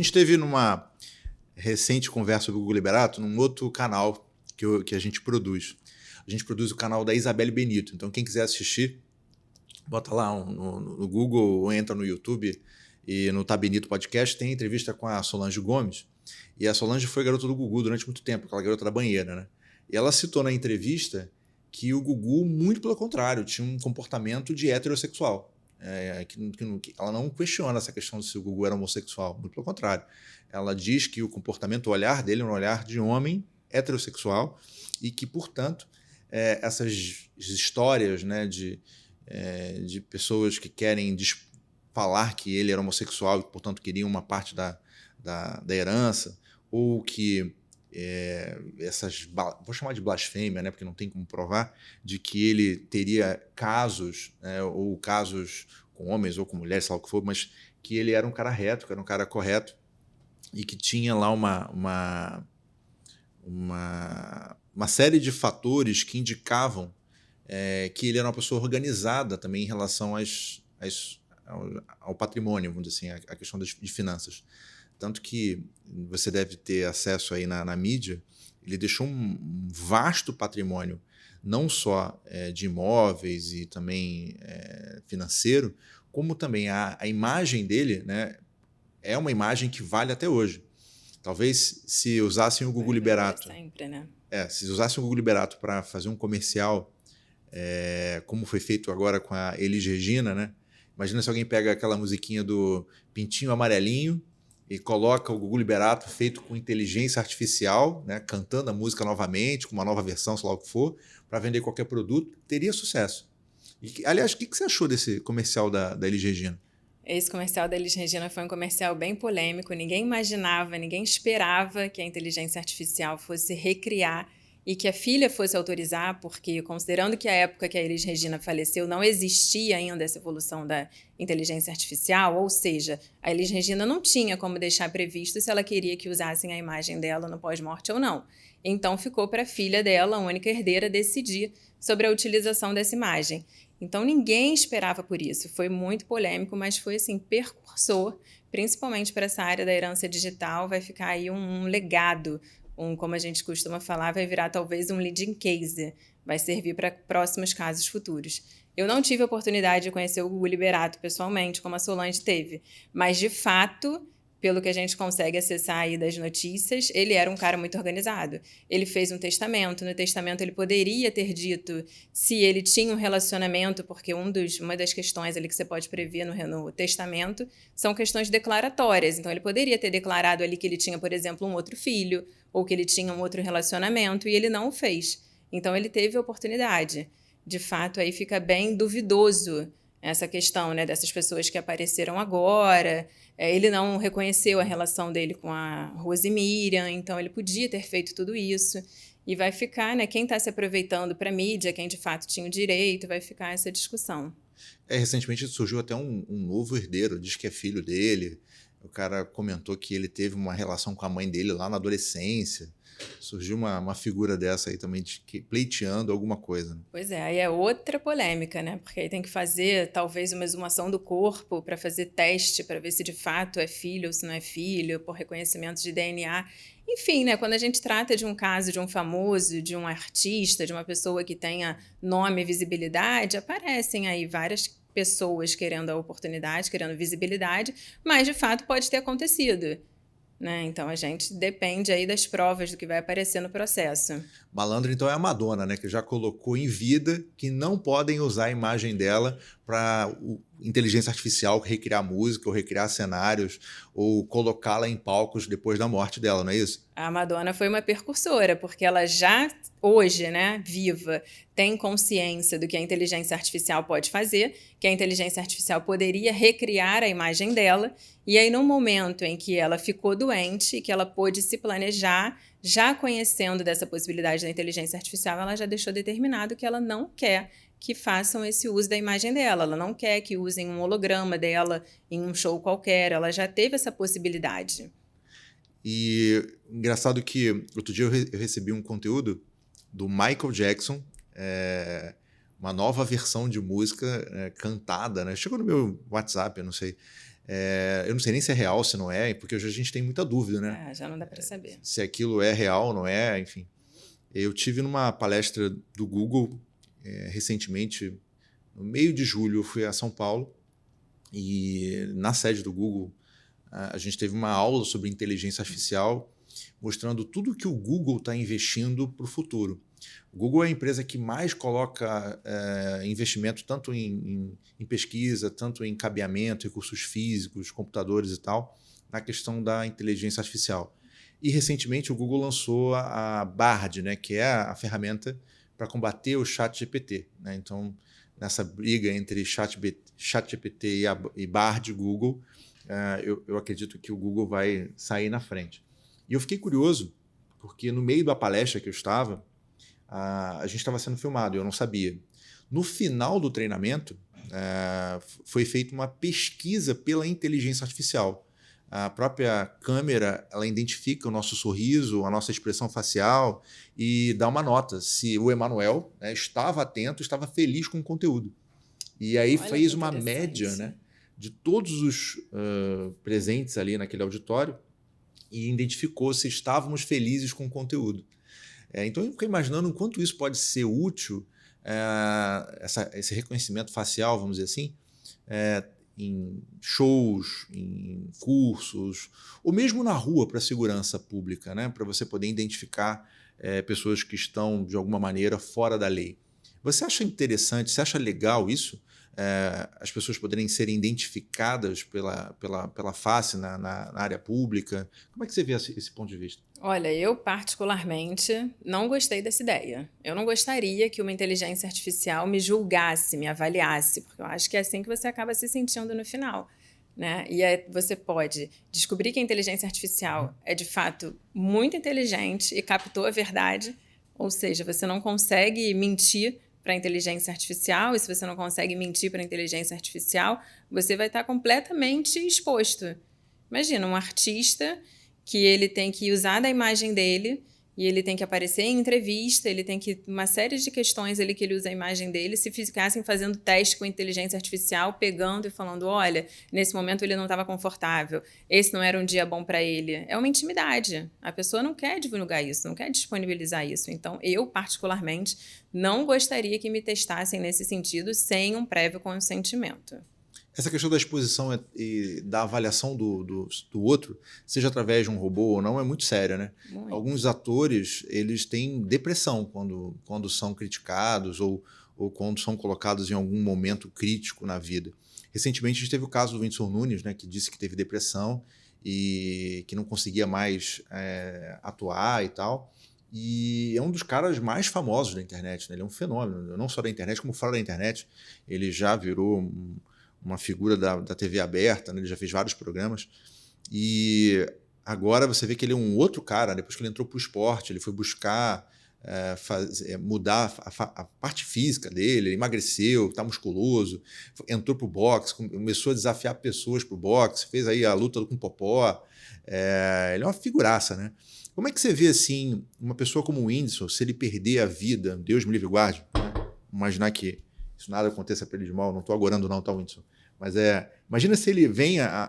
A gente teve numa recente conversa sobre o Gugu Liberato num outro canal que a gente produz. A gente produz o canal da Isabelle Benito. Então, quem quiser assistir, bota lá no Google ou entra no YouTube e no Tá Benito Podcast, tem entrevista com a Solange Gomes. E a Solange foi garota do Gugu durante muito tempo, aquela garota da banheira, né? E ela citou na entrevista que o Gugu, muito pelo contrário, tinha um comportamento de heterossexual. Ela não questiona essa questão de se o Gugu era homossexual, muito pelo contrário. Ela diz que o comportamento, o olhar dele é um olhar de homem heterossexual e que, portanto, essas histórias, né, de pessoas que querem falar que ele era homossexual e, portanto, queriam uma parte da herança, ou que vou chamar de blasfêmia, né, porque não tem como provar, de que ele teria casos, né, ou casos com homens ou com mulheres, sei lá o que for, mas que ele era um cara reto, que era um cara correto, e que tinha lá uma série de fatores que indicavam que ele era uma pessoa organizada também em relação ao patrimônio, vamos dizer assim, a questão de finanças. Tanto que você deve ter acesso aí na mídia, ele deixou um vasto patrimônio, não só de imóveis e também financeiro, como também a imagem dele, né, é uma imagem que vale até hoje. Talvez se usassem o Gugu Liberato, sempre, né? Se usassem o Gugu Liberato para fazer um comercial, como foi feito agora com a Elis Regina, né? Imagina se alguém pega aquela musiquinha do Pintinho Amarelinho e coloca o Gugu Liberato feito com inteligência artificial, né, cantando a música novamente, com uma nova versão, sei lá o que for, para vender qualquer produto, teria sucesso. Aliás, o que você achou desse comercial da Elis Regina? Esse comercial da Elis Regina foi um comercial bem polêmico, ninguém imaginava, ninguém esperava que a inteligência artificial fosse recriar e que a filha fosse autorizar, porque considerando que a época que a Elis Regina faleceu não existia ainda essa evolução da inteligência artificial, ou seja, a Elis Regina não tinha como deixar previsto se ela queria que usassem a imagem dela no pós-morte ou não. Então ficou para a filha dela, a única herdeira, decidir sobre a utilização dessa imagem. Então ninguém esperava por isso, foi muito polêmico, mas foi assim, percursor, principalmente para essa área da herança digital, vai ficar aí um legado, como a gente costuma falar, vai virar talvez um leading case, vai servir para próximos casos futuros. Eu não tive a oportunidade de conhecer o Gugu Liberato pessoalmente, como a Solange teve, mas de fato, pelo que a gente consegue acessar aí das notícias, ele era um cara muito organizado. Ele fez um testamento, no testamento ele poderia ter dito se ele tinha um relacionamento, porque uma das questões ali que você pode prever no testamento são questões declaratórias. Então, ele poderia ter declarado ali que ele tinha, por exemplo, um outro filho, ou que ele tinha um outro relacionamento, e ele não o fez. Então, ele teve a oportunidade. De fato, aí fica bem duvidoso essa questão, né, dessas pessoas que apareceram agora. Ele não reconheceu a relação dele com a Rose Miriam, então ele podia ter feito tudo isso. E vai ficar, né, quem está se aproveitando para a mídia, quem de fato tinha o direito, vai ficar essa discussão. Recentemente surgiu até um novo herdeiro, diz que é filho dele. O cara comentou que ele teve uma relação com a mãe dele lá na adolescência. Surgiu uma figura dessa aí também, pleiteando alguma coisa. Né? Pois é, aí é outra polêmica, né? Porque aí tem que fazer talvez uma exumação do corpo para fazer teste, para ver se de fato é filho ou se não é filho, por reconhecimento de DNA. Enfim, né? Quando a gente trata de um caso de um famoso, de um artista, de uma pessoa que tenha nome e visibilidade, aparecem aí várias pessoas querendo a oportunidade, querendo visibilidade, mas de fato pode ter acontecido. Né? Então a gente depende aí das provas do que vai aparecer no processo. Malandro, então, é a Madonna, né? Que já colocou em vida que não podem usar a imagem dela para inteligência artificial recriar música ou recriar cenários ou colocá-la em palcos depois da morte dela, não é isso? A Madonna foi uma percursora, porque ela já hoje, né, viva, tem consciência do que a inteligência artificial pode fazer, que a inteligência artificial poderia recriar a imagem dela, e aí no momento em que ela ficou doente, que ela pôde se planejar, já conhecendo dessa possibilidade da inteligência artificial, ela já deixou determinado que ela não quer que façam esse uso da imagem dela, ela não quer que usem um holograma dela em um show qualquer, ela já teve essa possibilidade. E engraçado que outro dia eu recebi um conteúdo do Michael Jackson, uma nova versão de música cantada, né? Chegou no meu WhatsApp, eu não sei, Eu não sei nem se é real, se não é, porque hoje a gente tem muita dúvida, né? Já não dá para saber. Se aquilo é real ou não é, enfim. Eu tive numa palestra do Google recentemente, no meio de julho, eu fui a São Paulo e na sede do Google a gente teve uma aula sobre inteligência artificial mostrando tudo que o Google está investindo para o futuro. O Google é a empresa que mais coloca investimento tanto em pesquisa, tanto em cabeamento, recursos físicos, computadores e tal, na questão da inteligência artificial. E recentemente o Google lançou a Bard, né, que é a ferramenta para combater o ChatGPT. Né? Então, nessa briga entre ChatGPT e Bard Google, eu acredito que o Google vai sair na frente. E eu fiquei curioso, porque no meio da palestra que eu estava, a gente estava sendo filmado, eu não sabia. No final do treinamento, foi feita uma pesquisa pela inteligência artificial. A própria câmera, ela identifica o nosso sorriso, a nossa expressão facial e dá uma nota se o Emanuel, né, estava atento, estava feliz com o conteúdo. E aí fez uma média, né, de todos os presentes ali naquele auditório e identificou se estávamos felizes com o conteúdo. Então eu fiquei imaginando o quanto isso pode ser útil, esse reconhecimento facial, vamos dizer assim, em shows, em cursos, ou mesmo na rua para segurança pública, né? Para você poder identificar pessoas que estão, de alguma maneira, fora da lei. Você acha interessante, você acha legal isso? As pessoas poderem serem identificadas pela face na área pública? Como é que você vê esse ponto de vista? Olha, eu particularmente não gostei dessa ideia. Eu não gostaria que uma inteligência artificial me julgasse, me avaliasse, porque eu acho que é assim que você acaba se sentindo no final, né? E aí você pode descobrir que a inteligência artificial é de fato muito inteligente e captou a verdade, ou seja, você não consegue mentir para a inteligência artificial, e se você não consegue mentir para a inteligência artificial, você vai estar completamente exposto. Imagina, um artista que ele tem que usar da imagem dele e ele tem que aparecer em entrevista, ele tem que... uma série de questões ali que ele usa a imagem dele. Se ficassem fazendo teste com inteligência artificial, pegando e falando, olha, nesse momento ele não estava confortável, esse não era um dia bom para ele. É uma intimidade. A pessoa não quer divulgar isso, não quer disponibilizar isso. Então, eu, particularmente, não gostaria que me testassem nesse sentido sem um prévio consentimento. Essa questão da exposição e da avaliação do outro, seja através de um robô ou não, é muito séria, né? Muito. Alguns atores, eles têm depressão quando são criticados ou quando são colocados em algum momento crítico na vida. Recentemente, a gente teve o caso do Whindersson Nunes, né, que disse que teve depressão e que não conseguia mais atuar e tal. E é um dos caras mais famosos da internet, né? Ele é um fenômeno, não só da internet, como fora da internet. Ele já virou uma figura da TV aberta, né? Ele já fez vários programas, e agora você vê que ele é um outro cara. Depois que ele entrou para o esporte, ele foi buscar mudar a parte física dele, ele emagreceu, está musculoso, entrou para o boxe, começou a desafiar pessoas para o boxe, fez aí a luta com o Popó. Ele é uma figuraça, né? Como é que você vê assim, uma pessoa como o Whindersson, se ele perder a vida, Deus me livre e guarde, né? Imaginar que isso nada aconteça para ele de mal, não estou agorando não, tá, Whindersson? Mas imagina se ele vem a